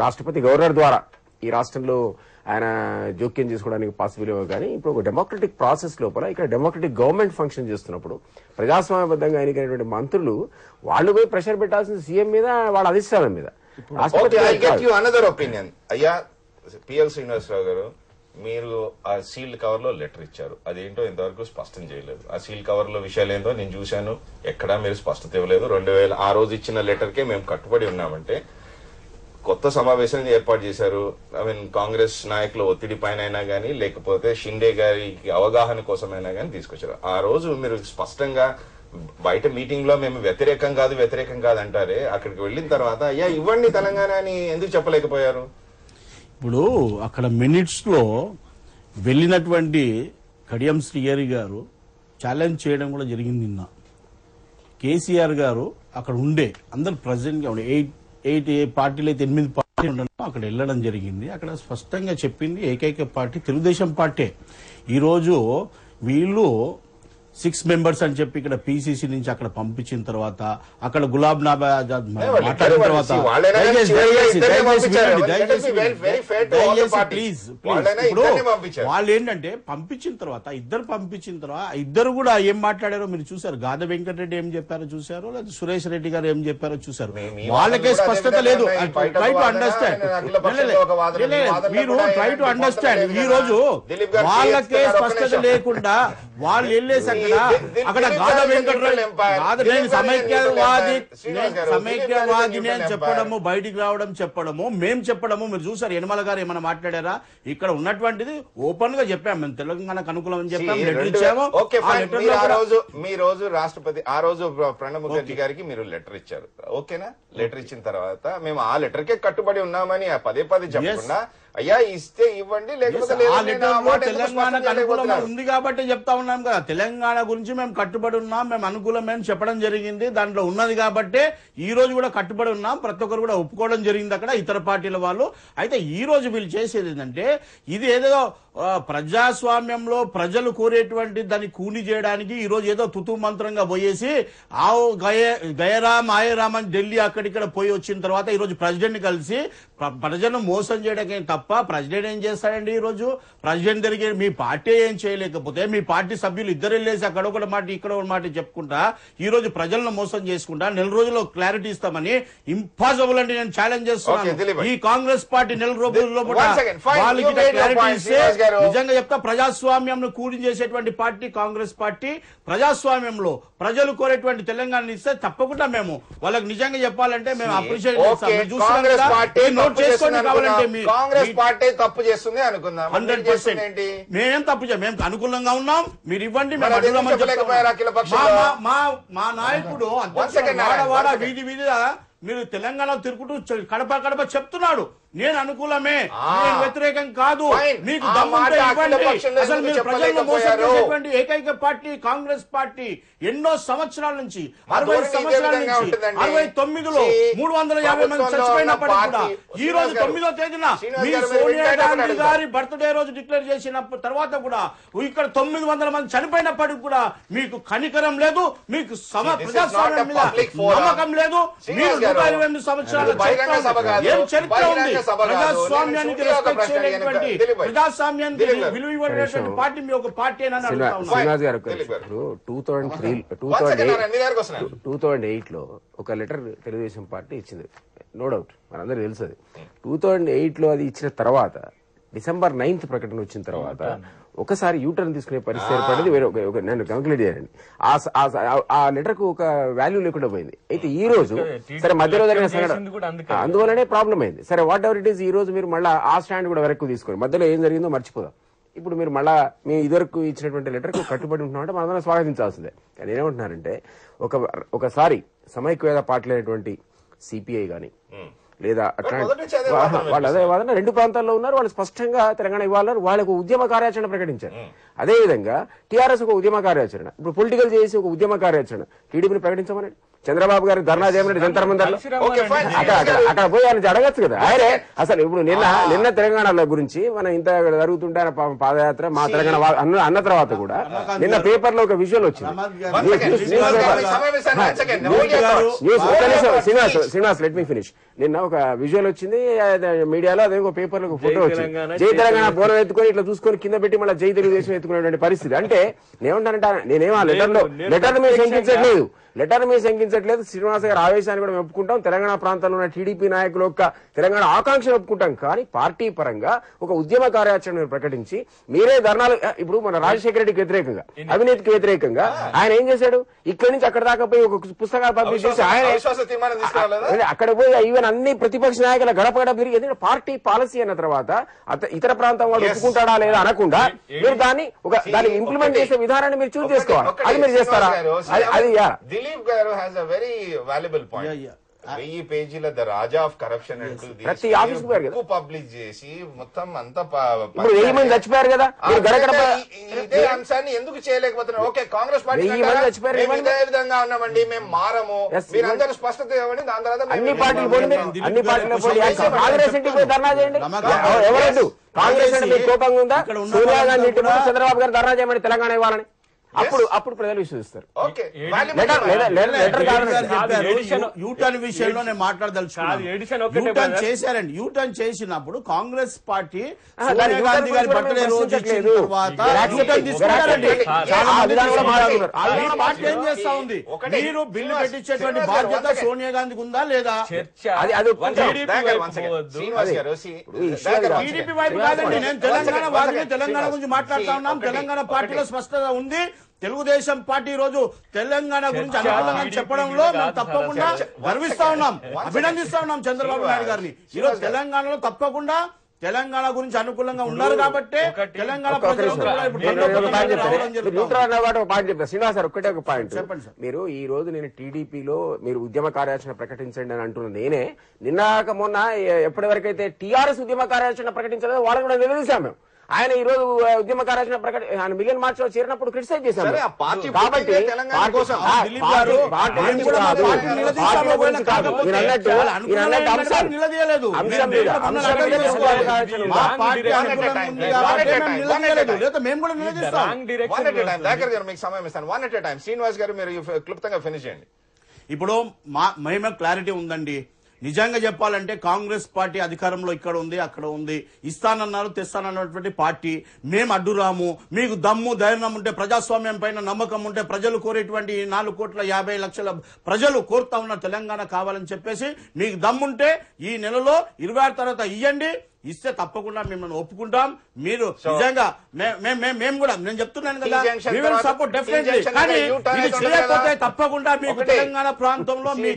రాష్ట్రపతి గవర్నర్ ద్వారా ఈ రాష్ట్రంలో ఆయన జోక్యం చేసుకోవడానికి పాసిబుల్ కానీ ఇప్పుడు ఒక డెమోక్రటిక్ ప్రాసెస్ లోపల ఇక్కడ డెమోక్రటిక్ గవర్నమెంట్ ఫంక్షన్ చేస్తున్నప్పుడు ప్రజాస్వామ్యబద్ధంగా ఎన్నికైనటువంటి మంత్రులు వాళ్ళు పోయి ప్రెషర్ పెట్టాల్సిన సీఎం మీద వాళ్ళ అధిష్టానం మీద. Another opinion. అయ్యా పిఎల్ శ్రీనివాసరావు గారు, మీరు ఆ సీల్డ్ కవర్ లో లెటర్ ఇచ్చారు. అదేంటో ఇంతవరకు స్పష్టం చేయలేదు. ఆ సీల్డ్ కవర్ లో విషయాలు ఏంటో నేను చూశాను. ఎక్కడా మీరు స్పష్టత ఇవ్వలేదు. 2000 ఆ రోజు ఇచ్చిన లెటర్ కే మేము కట్టుబడి ఉన్నామంటే కొత్త సమావేశాన్ని ఏర్పాటు చేశారు. కాంగ్రెస్ నాయకుల ఒత్తిడి పైన అయినా గానీ లేకపోతే షిండే గారికి అవగాహన కోసమైనా గానీ తీసుకొచ్చారు. ఆ రోజు మీరు స్పష్టంగా బయట మీటింగ్ లో మేము వ్యతిరేకం కాదు అంటారే, అక్కడికి వెళ్ళిన తర్వాత అయ్యా ఇవ్వండి తెలంగాణ అని ఎందుకు చెప్పలేకపోయారు? ఇప్పుడు అక్కడ మినిట్స్ లో వెళ్ళినటువంటి కడియం శ్రీహరి గారు ఛాలెంజ్ చేయడం కూడా జరిగింది. నిన్న కేసీఆర్ గారు అక్కడ ఉండే అందరు ప్రెసిడెంట్ గా ఉండే 8 పార్టీలు అయితే 8 పార్టీలు ఉండడం అక్కడ వెళ్ళడం జరిగింది. అక్కడ స్పష్టంగా చెప్పింది ఏకైక పార్టీ తెలుగుదేశం పార్టీ. ఈ రోజు వీళ్ళు 6 మెంబర్స్ అని చెప్పి ఇక్కడ పీసీసీ నుంచి అక్కడ పంపించిన తర్వాత అక్కడ గులాబ్ నబీ ఆజాద్ మాట్లాడిన తర్వాత ప్లీజ్ ఇప్పుడు వాళ్ళు ఏంటంటే పంపించిన తర్వాత ఇద్దరు కూడా ఏం మాట్లాడారో మీరు చూసారు. గాద వెంకటరెడ్డి ఏం చెప్పారో చూసారో, లేదా సురేష్ రెడ్డి గారు ఏం చెప్పారో చూసారు. వాళ్ళకే స్పష్టత లేదు. Try to understand. మీరు ట్రై టు అండర్స్టాండ్. ఈ రోజు వాళ్ళకే స్పష్టత లేకుండా వాళ్ళు వెళ్ళే అక్కడ గాద వెంకటరావు నేను సమైక్యవాదిని అని చెప్పడము, బయటికి రావడం చెప్పడము, మేము చెప్పడము మీరు చూసారు. యనమల గారు ఏమైనా మాట్లాడారా? ఇక్కడ ఉన్నటువంటిది ఓపెన్ గా చెప్పాము, మేము తెలంగాణకు అనుకూలం అని చెప్పాము, లెటర్ ఇచ్చాము. మీ రోజు రాష్ట్రపతి ఆ రోజు ప్రణబ్ ముఖర్జీ గారికి మీరు లెటర్ ఇచ్చారు, ఓకేనా? లెటర్ ఇచ్చిన తర్వాత మేము ఆ లెటర్ కే కట్టుబడి ఉన్నామని పదే పదే చెప్పకుండా అయ్యా ఇస్తే ఇవ్వండి లేకపోతే తెలంగాణకు అనుకూలంగా ఉంది కాబట్టి చెప్తా ఉన్నాం కదా. తెలంగాణ గురించి మేము కట్టుబడి ఉన్నాం, మేము అనుకూలమే అని చెప్పడం జరిగింది. దాంట్లో ఉన్నది కాబట్టి ఈ రోజు కూడా కట్టుబడి ఉన్నాం, ప్రతి ఒక్కరు కూడా ఒప్పుకోవడం జరిగింది అక్కడ ఇతర పార్టీల వాళ్ళు. అయితే ఈ రోజు వీళ్ళు చేసేది ఏంటంటే ఇది ఏదో ప్రజాస్వామ్యంలో ప్రజలు కోరేటువంటి దాన్ని కూని చేయడానికి ఈ రోజు ఏదో తుతు మంత్రంగా పోయేసి గయరామ్ ఆయరామ్ అని ఢిల్లీ అక్కడిక్కడ పోయి వచ్చిన తర్వాత ఈ రోజు ప్రెసిడెంట్ కలిసి ప్రజలను మోసం చేయడానికి తప్ప ప్రెసిడెంట్ ఏం చేస్తాడండి? ఈ రోజు ప్రెసిడెంట్ దగ్గర మీ పార్టీ ఏం చేయలేకపోతే మీ పార్టీ సభ్యులు ఇద్దరు వెళ్ళేసి అక్కడ ఒక మాట ఇక్కడ ఒక మాట చెప్పుకుంటా ఈ రోజు ప్రజలను మోసం చేసుకుంటా నెల రోజుల్లో క్లారిటీ ఇస్తామని ఇంపాసిబుల్ అంటే నేను ఛాలెంజ్ చేస్తున్నాను. ఈ కాంగ్రెస్ పార్టీ నెల రోజుల్లో వాళ్ళకి క్లారిటీ ఇస్తే నిజంగా చెప్తా ప్రజాస్వామ్యంను కూడి చేసేటువంటి పార్టీ కాంగ్రెస్ పార్టీ. ప్రజాస్వామ్యంలో ప్రజలు కోరేటువంటి తెలంగాణ ఇస్తే తప్పకుండా మేము వాళ్ళకి నిజంగా చెప్పాలంటే మేము అప్రిషియేట్ చేస్తాం. నోట్ చేసుకోండి కావాలంటే కాంగ్రెస్ పార్టీ తప్పు చేస్తుంది అనుకుందాం. 100% మేమేం తప్పు చేయం, మేము అనుకూలంగా ఉన్నాం, మీరు ఇవ్వండి. మా నాయకుడు వాడ వీధి వీధిగా మీరు తెలంగాణ తిరుగుతూ కడప కడప చెప్తున్నాడు నేను అనుకూలమే, నేను వ్యతిరేకం కాదు, మీకు దమ్ముంటే ఇవ్వండి. అసలు మీరు ప్రజలను మోసం చేసేటువంటి ఏకైక పార్టీ కాంగ్రెస్ పార్టీ. ఎన్నో సంవత్సరాల నుంచి 60 సంవత్సరాల నుంచి 69లో 350 మంది చచ్చిపోయినప్పటికీ కూడా ఈ రోజు 9వ తేదీన మీ సోనియా గాంధీ గారి బర్త్డే రోజు డిక్లేర్ చేసిన తర్వాత కూడా ఇక్కడ 900 మంది చనిపోయినప్పటికీ కూడా మీకు కనికరం లేదు, మీకు ప్రజాస్వామ్యం మీద నమ్మకం లేదు. మీరు 128 సంవత్సరాల ఏం చరిత్ర ఉంది? ప్రజాస్వామ్యానికి రెస్పెక్ట్ చేయలేటువంటి ప్రజాస్వామ్యానికి విలువ ఇవ్వలేటువంటి పార్టీ మీ ఒక పార్టీ అని శ్రీనివాస్ గారు 2008 లో ఒక లెటర్ తెలుగుదేశం పార్టీ ఇచ్చింది, నో డౌట్ మనందరూ తెలుసు. 2008 లో అది ఇచ్చిన తర్వాత December 9th ప్రకటన వచ్చిన తర్వాత ఒకసారి యూటర్న్ తీసుకునే పరిస్థితి ఏర్పడింది. నన్ను కంక్లూడ్ చేయండి, ఆ లెటర్ కు ఒక వాల్యూ లేకుండా పోయింది. అయితే ఈ రోజు సరే మధ్యలో జరిగిన సంఘటన అందువల్లనే ప్రాబ్లం అయింది. సరే వాట్ ఎవర్ ఇట్ ఈస్, ఈ రోజు మీరు మళ్ళీ ఆ స్టాండ్ కూడా వెనక్కి తీసుకొని మధ్యలో ఏం జరిగిందో మర్చిపోదాం. ఇప్పుడు మీరు మళ్ళా మీ ఇదివరకు ఇచ్చినటువంటి లెటర్ కు కట్టుబడి ఉంటున్నామంటే మనందరం స్వాగతించాల్సిందే. కానీ ఏమంటున్నారంటే ఒకసారి సమైక్యవేద పార్టీలైనటువంటి సిపిఐ గాని లేదా అట్లాంటి వాళ్ళు అదే వాదన 2 ప్రాంతాల్లో ఉన్నారు, వాళ్ళు స్పష్టంగా తెలంగాణ ఇవ్వాలని వాళ్ళకు ఉద్యమ కార్యాచరణ ప్రకటించారు. అదేవిధంగా టీఆర్ఎస్ ఒక ఉద్యమ కార్యాచరణ, ఇప్పుడు పొలిటికల్ చేసి ఒక ఉద్యమ కార్యాచరణ టీడీపీని ప్రకటించమని చంద్రబాబు గారు ధర్నా చేయమని జంతర్ మంతర్లో అక్కడ పోయి ఆయన అడగచ్చు కదా. ఆయనే అసలు ఇప్పుడు నిన్న తెలంగాణ గురించి మనం ఇంత జరుగుతుంటే పాదయాత్ర మా తెలంగాణ అన్న తర్వాత కూడా నిన్న పేపర్ లో ఒక విజువల్ వచ్చింది. Srinivas let me finish. నిన్న ఒక విజువల్ వచ్చింది మీడియాలో, అదే ఒక పేపర్ లో ఒక ఫోటో వచ్చింది. జై తెలంగాణ బోనం ఎత్తుకొని ఇట్లా చూసుకొని కింద పెట్టి మళ్ళీ జై తెలుగుదేశం ఎత్తుకునేటువంటి పరిస్థితి. అంటే నేనేమంటానంటే నేనేమో లెటర్ మీద శంకించట్లేదు, శ్రీనివాస గారి ఆవేశాన్ని కూడా ఒప్పుకుంటాం, తెలంగాణ ప్రాంతంలో ఉన్న టీడీపీ నాయకుల యొక్క తెలంగాణ ఆకాంక్షను ఒప్పుకుంటాం. కానీ పార్టీ పరంగా ఒక ఉద్యమ కార్యాచరణ ప్రకటించి మీరే ధర్నాలు, ఇప్పుడు మన రాజశేఖర రెడ్డికి వ్యతిరేకంగా అవినీతికి వ్యతిరేకంగా ఆయన ఏం చేశాడు, ఇక్కడి నుంచి అక్కడ దాకా పోయి ఒక పుస్తకాలు పబ్లిష్ చేసి ఆయన అక్కడ పోయి ఈవెన్ అన్ని ప్రతిపక్ష నాయకుల గడప గడప తిరిగి, ఎందుకంటే పార్టీ పాలసీ అన్న తర్వాత ఇతర ప్రాంతం వాడు ఒప్పుకుంటాడా లేదా అనకుండా మీరు దాన్ని ఇంప్లిమెంట్ చేసే విధానాన్ని మీరు చూస్ చేసుకోవాలి. అది మీరు చేస్తారా? అది దిలీప్ గారు has a very valuable point. 1000 పేజీల ద రాజా ఆఫ్ కరప్షన్ అంటూ ప్రతి ఆఫీస్ పబ్లిష్ చేసి మొత్తం అంతా 1000 మంది చచ్చిపోయారు కదా. ఇదే అంశాన్ని ఎందుకు చేయలేకపోతున్నారు? ఓకే కాంగ్రెస్ పార్టీ ఇదే విధంగా ఉన్నామండి, మేము మారము, మీరందరూ స్పష్టత ఇవ్వండి. దాని తర్వాత అన్ని పార్టీలు కాంగ్రెస్ ఇంటికి ధర్నా చేయండి. ఎవరు కాంగ్రెస్ అంటే మీకు కోపంగా ఉందా? సోనియా గాంధీ చంద్రబాబు గారు ధర్నా చేయమని తెలంగాణ ఇవ్వాలని అప్పుడు ప్రజలు విశ్వసిస్తారు. యూటర్న్ విషయంలో నేను మాట్లాడదలుచుకున్నాను. యూటర్న్ చేశారండి. యూటర్న్ చేసినప్పుడు కాంగ్రెస్ పార్టీ సోనియా గాంధీ గారి బర్త్డే రోజు ఇచ్చిన తర్వాత యూటర్న్ తీసుకుంటారండి. పార్టీ ఏం చేస్తా ఉంది? మీరు బిల్లు పెట్టించేటువంటి బాధ్యత సోనియా గాంధీకి ఉందా లేదా? టీడీపీ వైపు కాదండి. నేను తెలంగాణ వాదిని, తెలంగాణ గురించి మాట్లాడుతా ఉన్నాం. తెలంగాణ పార్టీలో స్పష్టత ఉంది. తెలుగుదేశం పార్టీ ఈ రోజు తెలంగాణ గురించి అనుకూలంగా చెప్పడంలో మేము తప్పకుండా గర్విస్తా ఉన్నాం, అభినందిస్తా ఉన్నాం చంద్రబాబు నాయుడు గారిని. ఈరోజు తెలంగాణలో తప్పకుండా తెలంగాణ గురించి అనుకూలంగా ఉన్నారు కాబట్టి తెలంగాణ పాయింట్ చెప్తారు శ్రీనివాస్ సార్. ఒక్కటే ఒక పాయింట్ చెప్పండి. మీరు ఈ రోజు నేను టీడీపీలో మీరు ఉద్యమ కార్యాచరణ ప్రకటించండి అని అంటున్న నేనే నిన్నాక మొన్న ఎప్పటి వరకైతే టీఆర్ఎస్ ఉద్యమ కార్యాచరణ ప్రకటించలేదు వాళ్ళని కూడా నిలదీశాం మేము. ఆయన ఈ రోజు ఉద్యమ కార్యాచరణ ఆయన మిలియన్ మార్చ్ లో చేరినప్పుడు క్రిటిసైజ్ చేశారు. కాబట్టి శ్రీనివాస్ గారు మీరు క్లుప్తంగా ఫినిష్ చేయండి. ఇప్పుడు మేమే క్లారిటీ ఉందండి. నిజంగా చెప్పాలంటే కాంగ్రెస్ పార్టీ అధికారంలో ఇక్కడ ఉంది, అక్కడ ఉంది, ఇస్తానన్నారు తెస్తానన్నటువంటి పార్టీ. మేము అడ్డురాము. మీకు దమ్ము ధైర్యం ఉంటే, ప్రజాస్వామ్యం పైన నమ్మకం ఉంటే, ప్రజలు కోరేటువంటి 4,50,00,000 ప్రజలు కోరుతా ఉన్న తెలంగాణ కావాలని చెప్పేసి మీకు దమ్ముంటే ఈ నెలలో 26 తర్వాత ఇయ్యండి. ఇస్తే తప్పకుండా మిమ్మల్ని ఒప్పుకుంటాం. మీరు నిజంగా మేము కూడా నేను చెప్తున్నాను కదా, సపోర్ట్ డెఫినెట్లీ. కానీ ఇది చేయకపోతే తప్పకుండా మీకు తెలంగాణ ప్రాంతంలో మీ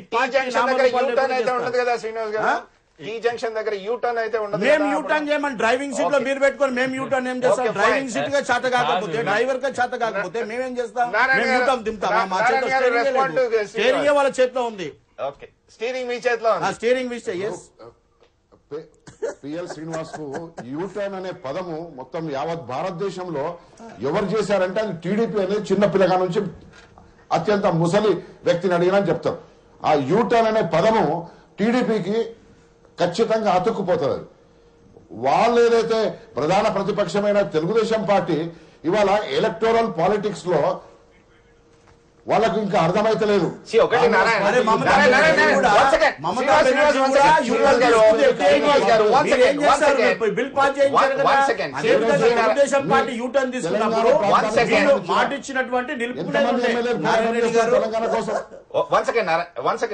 మేము యూటర్న్ చేయమని డ్రైవింగ్ సీట్ లో మీరు పెట్టుకొని మేము యూటర్న్ ఏం చేస్తాం? డ్రైవింగ్ సీట్ గా చేత కాకపోతే, డ్రైవర్ గా చేత కాకపోతే మేమేం చేస్తాం? మేము యూటర్న్ దింపుతాం. మా చేతిలో స్టీరింగ్ వాళ్ళ చేతిలో ఉంది. స్టీరింగ్ మీ చేతిలో, స్టీరింగ్ మీ పిఎల్ శ్రీనివాస్ కు యూటర్న్ అనే పదము మొత్తం యావత్ భారతదేశంలో ఎవరు చేశారంటే అది టీడీపీ అనేది చిన్న పిల్లగా నుంచి అత్యంత ముసలి వ్యక్తిని అడిగినని చెప్తారు. ఆ యూటర్న్ అనే పదము టీడీపీకి ఖచ్చితంగా అతుక్కుపోతుంది. వాళ్ళు ఏదైతే ప్రధాన ప్రతిపక్షమైన తెలుగుదేశం పార్టీ ఇవాళ ఎలక్టోరల్ పాలిటిక్స్ లో వాళ్ళకు ఇంకా అర్థమైతలేదు.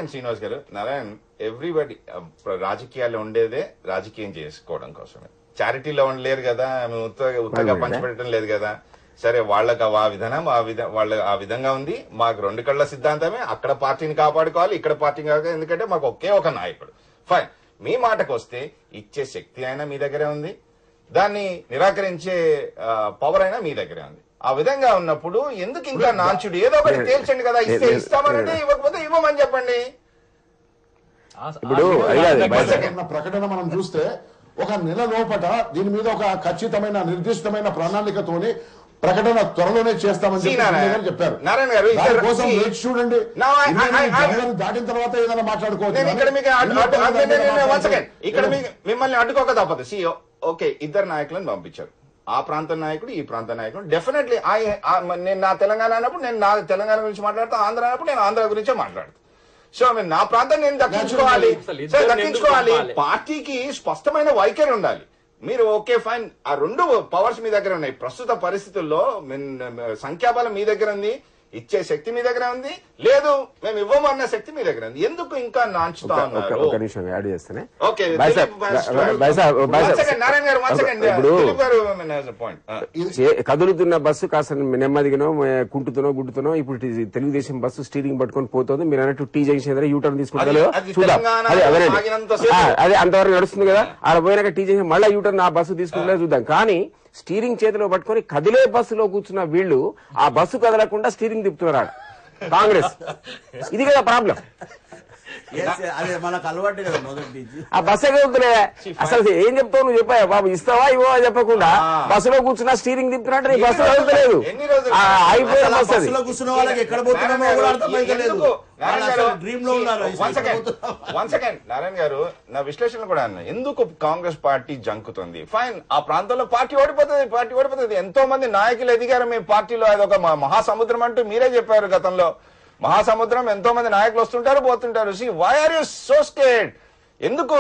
శ్రీనివాస్ గారు, నారాయణ్, ఎవ్రీబడి రాజకీయాల్లో ఉండేదే రాజకీయం చేసుకోవడం కోసమే. చారిటీలో ఉండలేరు కదా, ఉత్తగా పంచిపెట్టడం లేదు కదా. సరే, వాళ్ళకి ఆ విధానం వాళ్ళ ఆ విధంగా ఉంది. మాకు 2 కళ్ళ సిద్ధాంతమే. అక్కడ పార్టీని కాపాడుకోవాలి, ఇక్కడ పార్టీని కాపాడుకోవాలి. ఎందుకంటే మాకు ఒకే ఒక నాయకుడు. ఫైన్. మీ మాటకు వస్తే ఇచ్చే శక్తి అయినా మీ దగ్గరే ఉంది, దాన్ని నిరాకరించే పవర్ అయినా మీ దగ్గరే ఉంది. ఆ విధంగా ఉన్నప్పుడు ఎందుకు ఇంకా నాంచుడు? ఏదో ఒకటి తేల్చండి కదా. ఇస్తే ఇస్తామనండి, ఇవ్వకపోతే ఇవ్వమని చెప్పండి. ఇప్పుడు ప్రకటన మనం చూస్తే ఒక నెల లోపట దీని మీద ఒక ఖచ్చితమైన నిర్దిష్టమైన ప్రణాళికతోని ప్రకటన త్వరలోనే చేస్తామని చెప్పారు. నారాయణ గారు, కోసం వేచి చూడండి. దాటిన తర్వాత ఏదైనా మాట్లాడుకోవచ్చు. ఇక్కడ మిమ్మల్ని అడ్డుకోక తప్పదు. ఓకే, 2 నాయకులను పంపించారు. ఆ ప్రాంత నాయకుడు, ఈ ప్రాంత నాయకుడు. డెఫినెట్లీ నేను నా తెలంగాణ అన్నప్పుడు నేను నా తెలంగాణ గురించి మాట్లాడతా, ఆంధ్ర అన్నప్పుడు నేను ఆంధ్ర గురించే మాట్లాడతాను. సో నా ప్రాంతం నేను దక్కించుకోవాలి. పార్టీకి స్పష్టమైన వైఖరి ఉండాలి. మీరు ఓకే ఫైన్, ఆ 2 పవర్స్ మీ దగ్గర ఉన్నాయి. ప్రస్తుత పరిస్థితుల్లో సంఖ్యాబలం మీ దగ్గర ఉంది, ఇచ్చే శక్తి మీ దగ్గర ఉంది, లేదు మేము ఇవ్వమన్న శక్తి మీ దగ్గర ఉంది. ఎందుకు ఇంకా నాంచుతా ఉన్నారు? కదులుతున్న బస్సు కాస్త నెమ్మదిగానో కుంటుతునో గుడ్డుతునో ఇప్పుడు తెలుగుదేశం బస్సు స్టీరింగ్ పట్టుకొని పోతుంది. మీరు అన్నట్టు టీ జంక్షన్ దగ్గర యూటర్న్ తీసుకుంటారు, చూద్దాం. అదే అంతవరకు నడుస్తుంది కదా. అలా పోయినాక టీ జంక్షన్ మళ్ళీ యూటర్న్ ఆ బస్సు తీసుకుంటే చూద్దాం. కానీ స్టీరింగ్ చేతిలో పట్టుకొని కదిలే బస్సులో కూర్చున్న వీళ్ళు ఆ బస్సు కదలకుండా స్టీరింగ్ తిప్పుతున్నారు కాంగ్రెస్. ఇది కదా ప్రాబ్లం. అదే మనకు అలవాటు కదా మొదటి. ఆ బస్సు ఎగవుతులే. అసలు ఏం చెప్తావు నువ్వు? చెప్పా బాబు, ఇస్తావా ఇవ్వా చెప్పకుండా బస్సులో కూర్చున్నా స్టీరింగ్ తిప్పుతున్నట్టు నీ బస్సు కదులుతలేదు. అయిపోయిన బస్సు అది. కూర్చున్న వాళ్ళకి ఎక్కడ పోతున్నామో కూడా అర్థమైతలేదు. డ్రీమ్ లో ఉన్నారు. నారాయణ గారు, నా విశ్లేషణ కూడా అన్న, ఎందుకు కాంగ్రెస్ పార్టీ జంకుతుంది? ఫైన్, ఆ ప్రాంతంలో పార్టీ ఓడిపోతుంది. ఎంతో మంది నాయకులు ఎదిగారు మీ పార్టీలో. అదొక మహాసముద్రం అంటూ మీరే చెప్పారు గతంలో. మహాసముద్రం, ఎంతో మంది నాయకులు వస్తుంటారు, పోతుంటారు. Why are you so scared? ఎందుకు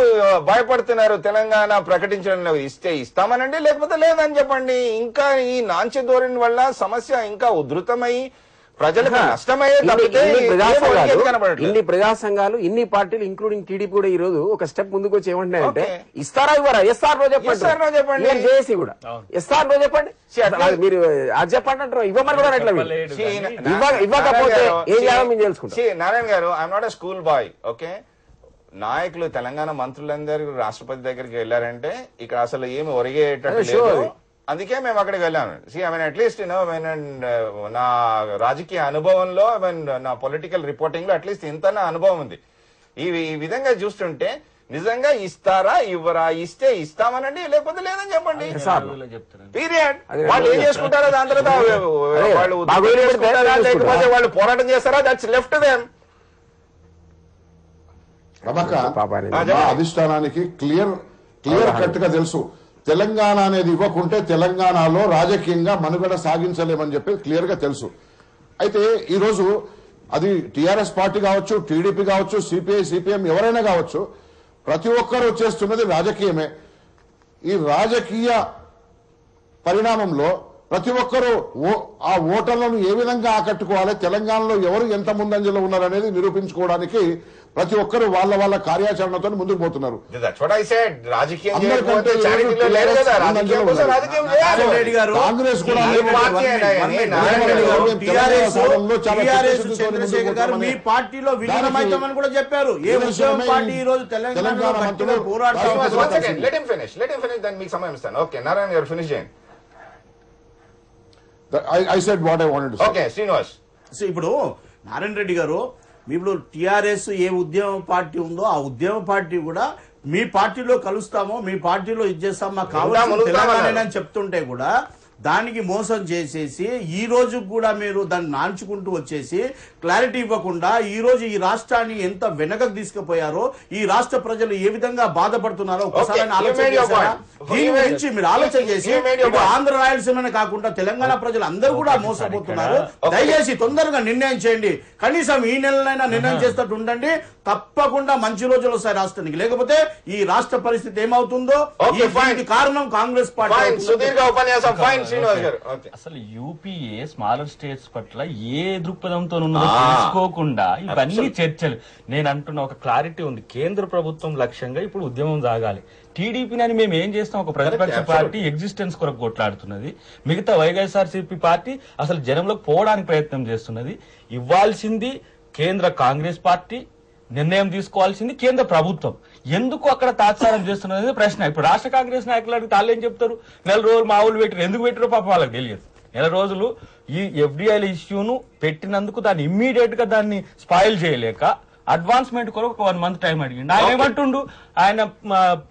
భయపడుతున్నారు? తెలంగాణ ప్రకటించడంలో ఇస్తే ఇస్తామనండి, లేకపోతే లేదని చెప్పండి. ఇంకా ఈ నాంచె ధోరణి వల్ల సమస్య ఇంకా ఉధృతమై ప్రజలకు నష్టమయ్యే తప్పితే ఇన్ని ప్రజా సంఘాలు ఇన్ని పార్టీలు ఇంక్లూడింగ్ టీడీపీ కూడా ఈ రోజు ఒక స్టెప్ ముందుకు వచ్చి ఏమంటున్నాయంటే ఇస్తారా ఇవ్వరా ఎస్ఆర్ లో చెప్పండి జేఏసీ కూడా ఎస్ఆర్ లో చెప్పండి మీరు అది చెప్పండి అంటారు ఇవ్వమని కూడా ఎట్లా ఇవ్వకపోతే ఏం చేయాలో మేము తెలుసుకుంటాం. నారాయణ గారు I'm not a school bye. Okay, నాయకులు తెలంగాణ మంత్రులందరూ రాష్ట్రపతి దగ్గరికి వెళ్ళారంటే ఇక్కడ అసలు ఏమి ఒరిగేటట్టు లేదు. అందుకే మేము అక్కడికి వెళ్ళాము. అట్లీస్ట్ నా రాజకీయ అనుభవంలో నా పొలిటికల్ రిపోర్టింగ్ లో అట్లీస్ట్ ఇంత అనుభవం ఉంది. ఈ విధంగా చూస్తుంటే నిజంగా ఇస్తారా ఇవ్వరా, ఇస్తే ఇస్తామనండి లేకపోతే లేదని చెప్పండి. పీరియడ్. వాళ్ళు ఏం చేసుకుంటారో దాని తర్వాత వాళ్ళు లేకపోతే వాళ్ళు పోరాటం చేస్తారా, దట్స్ లెఫ్ట్ దెమ్. అధిష్టానానికి క్లియర్ కట్ గా తెలుసు తెలంగాణ అనేది ఇవ్వకుంటే తెలంగాణలో రాజకీయంగా మనుగడ సాగించలేమని చెప్పి క్లియర్ గా తెలుసు. అయితే ఈ రోజు అది టీఆర్ఎస్ పార్టీ కావచ్చు, టీడీపీ కావచ్చు, సిపిఐ సిపిఎం ఎవరైనా కావచ్చు, ప్రతి ఒక్కరూ చేస్తున్నది రాజకీయమే. ఈ రాజకీయ పరిణామంలో ప్రతి ఒక్కరూ ఆ ఓటర్లను ఏ విధంగా ఆకట్టుకోవాలి, తెలంగాణలో ఎవరు ఎంత ముందంజలో ఉన్నారనేది నిరూపించుకోవడానికి ప్రతి ఒక్కరు వాళ్ళ కార్యాచరణతో ముందుకు పోతున్నారు. కాంగ్రెస్ కూడా మీ పార్టీలో విలీనమైతామని కూడా చెప్పారు. ఏ ఉద్యమ పార్టీ ఈ రోజు తెలంగాణ మంత్రులు పోరాడుతున్నారు. మీకు సమయం ఇస్తాను. ఓకే, నారాయణ గారు ఫినిష్ చేయండి. I said what I wanted to say. Okay, Srinivas. ఇప్పుడు నారాయణ రెడ్డి గారు, ఇప్పుడు టీఆర్ఎస్ ఏ ఉద్యమ పార్టీ ఉందో ఆ ఉద్యమ పార్టీ కూడా మీ పార్టీలో కలుస్తామో, మీ పార్టీలో ఇది చేస్తాం, మాకు కావాల్సిన తెలంగాణ అని చెప్తుంటే కూడా దానికి మోసం చేసేసి ఈ రోజు కూడా మీరు దాన్ని నాంచుకుంటూ వచ్చేసి క్లారిటీ ఇవ్వకుండా ఈ రోజు ఈ రాష్ట్రాన్ని ఎంత వెనకకు తీసుకుపోయారో, ఈ రాష్ట్ర ప్రజలు ఏ విధంగా బాధపడుతున్నారో ఒకసారి ఆలోచన చేశారా? దీని గురించి మీరు ఆలోచన చేసి ఆంధ్ర రాయలసీమనే కాకుండా తెలంగాణ ప్రజలు అందరూ కూడా మోసపోతున్నారు. దయచేసి తొందరగా నిర్ణయం చేయండి. కనీసం ఈ నెలనైనా నిర్ణయం చేస్తూ ఉండండి. తప్పకుండా మంచి రోజులు వస్తాయి రాష్ట్రానికి. లేకపోతే ఈ రాష్ట్ర పరిస్థితి ఏమవుతుందో కారణం కాంగ్రెస్ పార్టీ. అసలు యూపీఏ స్మాలర్ స్టేట్స్ పట్ల ఏ దృక్పథంతో ఉన్నదో తెలుసుకోకుండా ఇవన్నీ చర్చలు. నేను అంటున్న ఒక క్లారిటీ ఉంది. కేంద్ర ప్రభుత్వం లక్ష్యంగా ఇప్పుడు ఉద్యమం సాగాలి. టీడీపీని అని మేము ఏం చేస్తాం, ఒక ప్రతిపక్ష పార్టీ ఎగ్జిస్టెన్స్ కొరకు కొట్లాడుతున్నది. మిగతా వైఎస్ఆర్సీపీ పార్టీ అసలు జనంలోకి పోవడానికి ప్రయత్నం చేస్తున్నది. ఇవ్వాల్సింది కేంద్ర కాంగ్రెస్ పార్టీ, నిర్ణయం తీసుకోవాల్సింది కేంద్ర ప్రభుత్వం. ఎందుకు అక్కడ తాత్సారం చేస్తున్నది ప్రశ్న. ఇప్పుడు రాష్ట్ర కాంగ్రెస్ నాయకులు అడిగితే వాళ్ళు ఏం చెప్తారు, నెల రోజులు మామూలు పెట్టారు. ఎందుకు పెట్టారో పాపం వాళ్ళకి తెలియదు. నెల రోజులు ఈ ఎఫ్డిఐల ఇష్యూను పెట్టినందుకు దాన్ని ఇమ్మీడియట్ గా దాన్ని స్పాయిల్ చేయలేక అడ్వాన్స్మెంట్ కొరకు 1 month టైం అడిగిండు. ఆయన ఏమంటుండు, ఆయన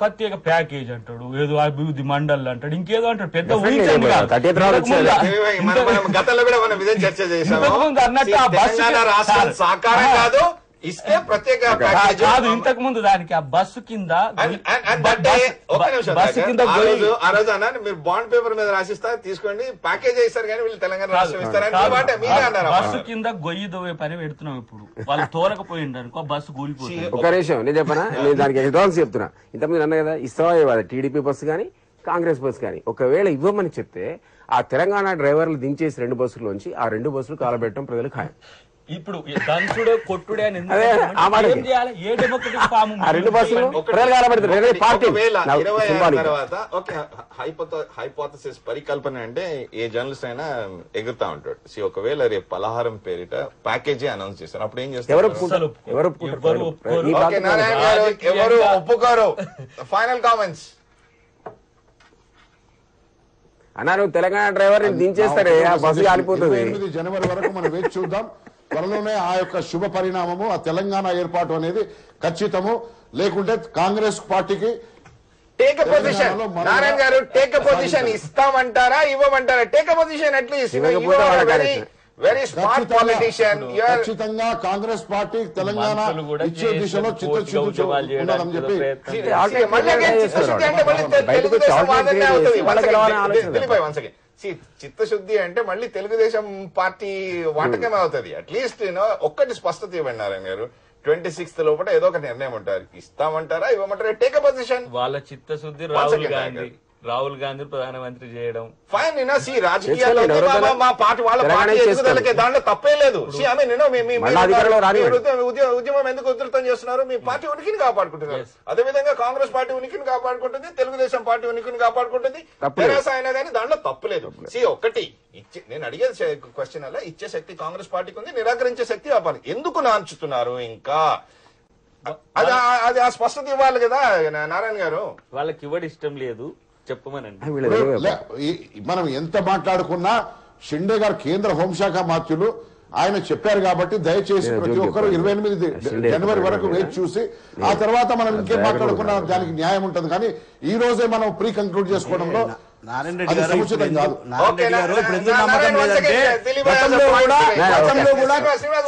ప్రత్యేక ప్యాకేజ్ అంటాడు, ఏదో అభివృద్ధి మండల్ అంటాడు, ఇంకేదో అంటాడు. పెద్ద ఊహించండి అన్నట్టు ఆ బస్సు సాకారం కాదు, ఇస్తే ప్రత్యేక కాదు. ఇంతకు ముందు దానికి ఆ బస్సు కింద ఆ రోజు అన్న మీరు బాండ్ పేపర్ మీద రాసిస్తారు, తీసుకోండి, ప్యాకేజ్ ఇస్తారు కానీ వీళ్ళు తెలంగాణ రాష్ట్రం ఇస్తారని బస్సు కింద గొయ్యి దోవే పని పెడుతున్నాం. ఇప్పుడు వాళ్ళు తోలకపోయింది అనుకో, బస్సు కూలిపోతుంది. ఒక నిమిషం నేను చెప్పనా, నేను దానికి ఎగ్జాంపుల్స్ చెప్తున్నా. ఇంతకుముందు అన్నా కదా, ఇస్తావా టీడీపీ బస్సు కానీ కాంగ్రెస్ బస్సు కానీ ఒకవేళ ఇవ్వమని చెప్తే ఆ తెలంగాణ డ్రైవర్లు దించేసి 2 బస్సుల్లోంచి ఆ 2 బస్సులు కాలబెట్టడం ప్రజలు ఖాయం. ఇప్పుడు దంచుడే కొట్టుడే అని ఒకవేళ 20 తర్వాత ఓకే, హైపోథసిస్ పరికల్పన అంటే ఏ జర్నలిస్ట్ అయినా ఎగురుతా ఉంటాడు. ఒకవేళ రేపు పలహారం పేరిట ప్యాకేజీ అనౌన్స్ చేస్తారు, అప్పుడు ఏం చేస్తారు? ఎవరు ఒప్పుకోరు. ఫైనల్ కామెంట్స్ అన్నారు, తెలంగాణ డ్రైవర్ దించేస్తారే, ఆ బస్సు కాలిపోతుంది. 8 జనవరి వరకు మనం వేచి చూద్దాం. త్వరలోనే ఆ యొక్క శుభ పరిణామము, ఆ తెలంగాణ ఏర్పాటు అనేది ఖచ్చితము. లేకుంటే కాంగ్రెస్ పార్టీకి టేక్ ఎ పొజిషన్. నారాయణ గారు టేక్ ఎ పొజిషన్. ఇస్తామంటారా ఇవ్వమంటారా? Take a position at least. Very smart politician. ఖచ్చితంగా కాంగ్రెస్ పార్టీ తెలంగాణ ఇచ్చే దిశలో చిత్తశుద్ధి ఉన్నదని చెప్పి చిత్తశుద్ధి అంటే మళ్ళీ తెలుగుదేశం పార్టీ వాటకమే అవుతుంది. అట్లీస్ట్ ఒక్కటి స్పష్టత ఇవ్వండి నారాయణ గారు. 26th లోపల ఏదో ఒక నిర్ణయం ఉంటారు, ఇస్తామంటారా ఇవ్వమంటారా? Take a position. వాళ్ళ చిత్తశుద్ధి రాహుల్ గాంధీ రాహుల్ గాంధీ ప్రధానమంత్రి చేయడం ఫైన్ రాజకీయాల్లో మా పార్టీ వాళ్ళ పార్టీ ఎదుగుదలకి దాంట్లో తప్పే లేదు. ఉద్యమం ఎందుకు ఉధృతం చేస్తున్నారు? మీ పార్టీ ఉనికిని కాపాడుకుంటున్నారు. అదేవిధంగా కాంగ్రెస్ పార్టీ ఉనికిని కాపాడుకుంటుంది, తెలుగుదేశం పార్టీ ఉనికిని కాపాడుకుంటుంది. తెరాస అయినా కానీ దాంట్లో తప్పులేదు. ఒకటి నేను అడిగేది క్వశ్చన్ అలా, ఇచ్చే శక్తి కాంగ్రెస్ పార్టీకి ఉంది, నిరాకరించే శక్తి ఆ పార్టీ. ఎందుకు నాంచుతున్నారు? ఇంకా అది ఆ స్పష్టత ఇవ్వాలి కదా నారాయణ గారు. వాళ్ళకి ఇవ్వడం ఇష్టం లేదు చెప్పమనండి. మనం ఎంత మాట్లాడుకున్నా షిండే గారు కేంద్ర హోంశాఖ మంత్రులు ఆయన చెప్పారు కాబట్టి దయచేసి ప్రతి ఒక్కరు 28 జనవరి వరకు వేచి చూసి ఆ తర్వాత మనం ఇంకేం మాట్లాడుకున్నా దానికి న్యాయం ఉంటుంది. కానీ ఈ రోజే మనం ప్రీ కంక్లూడ్ చేసుకోవడంలో నారాయణ రెడ్డి గారు ఇప్పుడు ఎందుకు నమ్మకం లేదంటే గతంలో కూడా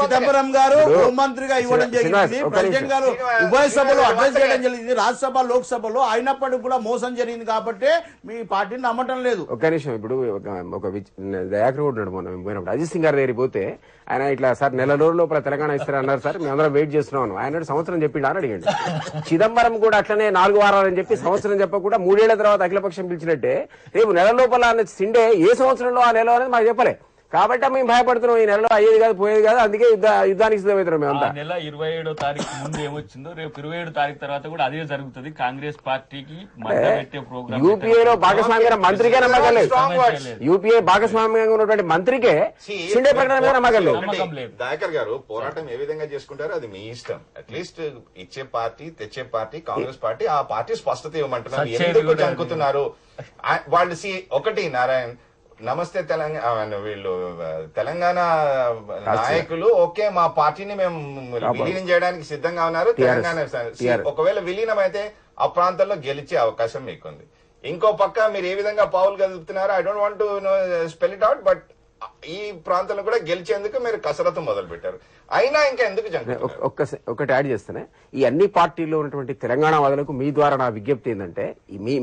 చిదంబరం గారు హోంమంత్రిగా ఇవ్వడం జరిగింది, ప్రెసిడెంట్ గారు ఉభయ సభలో అడ్వైజ్ చేయడం జరిగింది, రాజ్యసభ లోక్సభలో, అయినప్పటికీ కూడా మోసం జరిగింది కాబట్టి మీ పార్టీని నమ్మటం లేదు. ఒక్క నిమిషం, ఇప్పుడు ఒక దయాకర్ ఉన్నాడు మనం పోయినప్పుడు అజిత్ సింగ్ గారి దగ్గరికి పోతే ఆయన ఇట్లా సార్ నెల రోజుల లోపల తెలంగాణ ఇస్తారన్నారు సార్, మేమందరం వెయిట్ చేస్తున్నాం. ఆయన సంవత్సరం చెప్పిండు అని అడిగండి. చిదంబరం కూడా అట్లనే 4 వారాలని చెప్పి సంవత్సరం చెప్పకుండా 3 ఏళ్ల తర్వాత అఖిలపక్షం పిలిచినట్టే రేపు నెల లోపల సిండే ఏ సంవత్సరంలో ఆ నెల అనేది మాకు చెప్పలే. కాబట్టి మేము భయపడుతున్నాం, ఈ నెలలో అయ్యేది కాదు పోయేది కాదు, అందుకే యుద్ధానికి సిద్ధమవుతున్నాం మేమంతా. నెల 27వ తారీఖు ముందు ఏమొచ్చిందో రేపు 27వ తారీఖు తర్వాత కూడా అదే జరుగుతుంది. కాంగ్రెస్ పార్టీకి పెట్టే ప్రోగ్రామ్ యూపీఏలో భాగస్వామ్యంగా మంత్రికే నమ్మకం లేదు. యూపీఏ భాగస్వామ్యంగా ఉన్నటువంటి మంత్రికే షిండే ప్రకటన మీద నమ్మకం లేదు. దయాకర్ గారు పోరాటం ఏ విధంగా చేసుకుంటారో అది మీ ఇష్టం. అట్లీస్ట్ ఇచ్చే పార్టీ తెచ్చే పార్టీ కాంగ్రెస్ పార్టీ, ఆ పార్టీ స్పష్టత ఇవ్వమంటున్నారు. ఎందుకు చంకుతున్నారు వాళ్ళు? ఒకటి నారాయణ నమస్తే తెలంగాణ వీళ్ళు తెలంగాణ నాయకులు ఓకే మా పార్టీని మేము విలీనం చేయడానికి సిద్ధంగా ఉన్నారు. తెలంగాణ ఒకవేళ విలీనం అయితే ఆ ప్రాంతంలో గెలిచే అవకాశం మీకుంది. ఇంకో పక్క మీరు ఏ విధంగా పావులు కదుపుతున్నారు I don't want to spell it out, but ఈ ప్రాంతంలో కూడా గెలిచేందుకు మీరు కసరత్తు మొదలు పెట్టారు. అయినా ఇంకా ఎందుకు ఒకటి యాడ్ చేస్తానే, ఈ అన్ని పార్టీల్లో ఉన్నటువంటి తెలంగాణ వాదులకు మీ ద్వారా నా విజ్ఞప్తి ఏంటంటే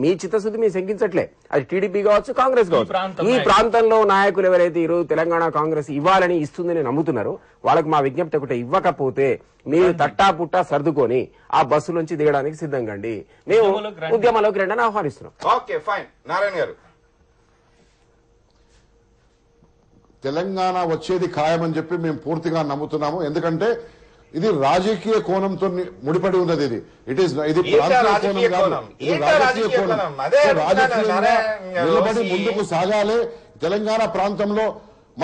మీ చిత్తశుద్ధి మీరు శంకించట్లే, అది టీడీపీ కావచ్చు కాంగ్రెస్ కావచ్చు. ఈ ప్రాంతంలో నాయకులు ఎవరైతే ఈరోజు తెలంగాణ కాంగ్రెస్ ఇవ్వాలని ఇస్తుందని నమ్ముతున్నారో వాళ్ళకు మా విజ్ఞప్తి ఒకటి, ఇవ్వకపోతే మీరు తట్టా పుట్టా సర్దుకొని ఆ బస్సు నుంచి దిగడానికి సిద్ధంగా అండి, మేము ఉద్యమంలోకి రండి అని ఆహ్వానిస్తున్నాం. Okay fine. నారాయణ గారు, తెలంగాణ వచ్చేది ఖాయమని చెప్పి మేము పూర్తిగా నమ్ముతున్నాము. ఎందుకంటే ఇది రాజకీయ కోణంతో ముడిపడి ఉన్నది. ఇది ప్రాంతీయ కోణం కాదు, ఇది రాజకీయ కోణం. రాజకీయంగా నిలబడి ముందుకు సాగాలి. తెలంగాణ ప్రాంతంలో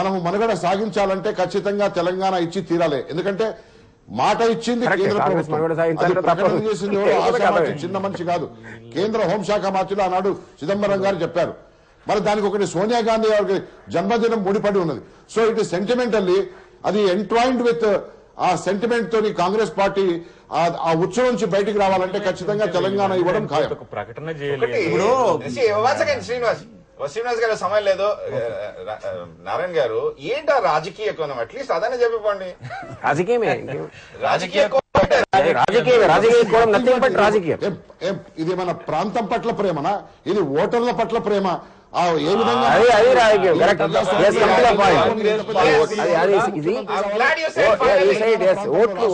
మనము మనుగడ సాగించాలంటే ఖచ్చితంగా తెలంగాణ ఇచ్చి తీరాలి. ఎందుకంటే మాట ఇచ్చింది కేంద్ర ప్రభుత్వం, అది ప్రకటన చేసింది చిన్న మనిషి కాదు. కేంద్ర హోంశాఖ మంత్రులు ఆనాడు చిదంబరం గారు చెప్పారు. మరి దానికి ఒకటి సోనియా గాంధీ గారికి జన్మదినం ముడిపడి ఉన్నది. సో ఇట్ ఇస్ సెంటిమెంటల్లీ అది ఎంట్రాయిన్డ్ విత్ ఆ సెంటిమెంట్ తోని కాంగ్రెస్ పార్టీ ఆ ఉత్సవం నుంచి బయటికి రావాలంటే ఖచ్చితంగా తెలంగాణ ఇవ్వడం ఖాయం. ప్రకటన చేయలేదు. శ్రీనివాస్ గారు సమయం లేదు. నారాయణ గారు ఏంటా రాజకీయ కోణం? అట్లీస్ట్ అదనే చెప్పండి. రాజకీయమే, రాజకీయ కోణం నథింగ్ బట్ రాజకీయం. ఇది మన ప్రాంతం పట్ల ప్రేమనా? ఇది ఓటర్ల పట్ల ప్రేమ? ఏ విధంగా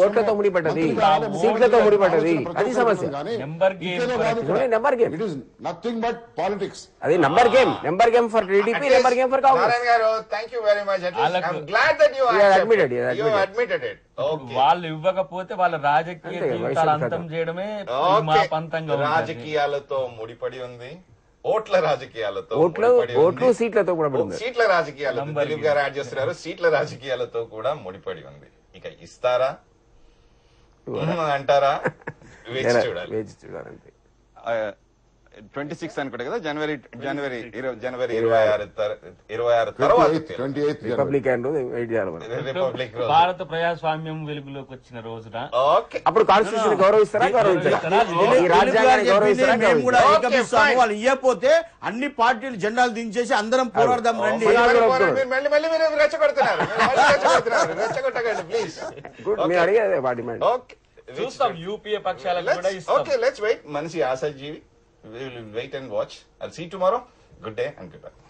ఓట్లతో ముడిపడ్డది, సీట్లతో ముడిపడ్డది, అది సమస్య. Number game, nothing but politics. అది number game for TDP, number game for Congress. వాళ్ళు ఇవ్వకపోతే వాళ్ళ రాజకీయ జీవితాలు అంతం చేయడమే మా పంతంగా. రాజకీయాలతో ముడిపడి ఉంది, ఓట్ల రాజకీయాలతో, ఓట్లు సీట్లతో కూడా, సీట్ల రాజకీయాలతో దిలీప్ గారు యాడ్ చేస్తున్నారు, సీట్ల రాజకీయాలతో కూడా ముడిపడి ఉంది. ఇక ఇస్తారా అంటారా? వేచి చూడాలంటే 26 అనుకుంటా కదా, జనవరి 26 తర్వాత రిపబ్లిక్ భారత ప్రజాస్వామ్యం వెలుగులోకి వచ్చిన రోజున అప్పుడు కాన్స్టిట్యూషన్ గౌరవిస్తారా, వాళ్ళు ఇవ్వకపోతే అన్ని పార్టీలు జెండాలు దించేసి అందరం పోరాడదాం రండి. అడిగేదే వాటి చూస్తాం. యూపీఏ పక్షాలకు కూడా ఓకే లెట్స్ వెయిట్. మనిషి ఆశాజీవి. We will wait and watch. I'll see you tomorrow. Good day and goodbye.